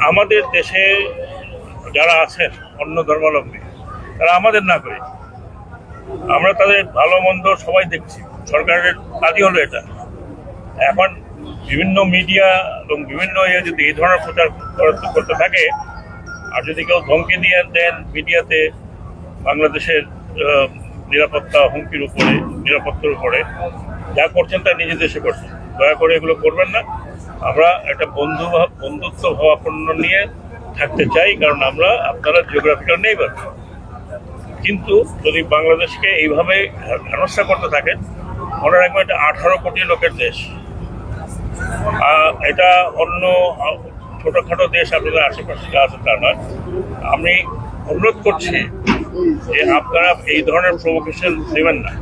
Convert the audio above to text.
আমাদের দেশে যারা আছেন অন্য ধর্মাবলম্বী তারা আমাদের না করে আমরা তাদের ভালো মন্দ সবাই দেখছি। সরকারের কাজই হলো এটা। এখন বিভিন্ন মিডিয়া এবং বিভিন্ন যদি এই ধরনের প্রচার করতে থাকে, আর যদি কেউ ধমকি দিয়ে দেন মিডিয়াতে বাংলাদেশের নিরাপত্তা হুমকির উপরে, নিরাপত্তার উপরে, যা করছেন তা নিজের দেশে করছেন। দয়া করে এগুলো করবেন না। আমরা একটা বন্ধুত্ব ভাবাপন্ন নিয়ে থাকতে চাই, কারণ আমরা আপনারা জিওগ্রাফিক্যাল নেইবার। কিন্তু যদি বাংলাদেশকে এইভাবে হেনস্থা করতে থাকেন, মনে রাখবেন এটা 18 কোটি লোকের দেশ। এটা অন্য ছোটোখাটো দেশ আপনাদের আশেপাশে যা আছে তা নয়। আমি অনুরোধ করছি যে আপনারা এই ধরনের প্রভোকেশন দেবেন না।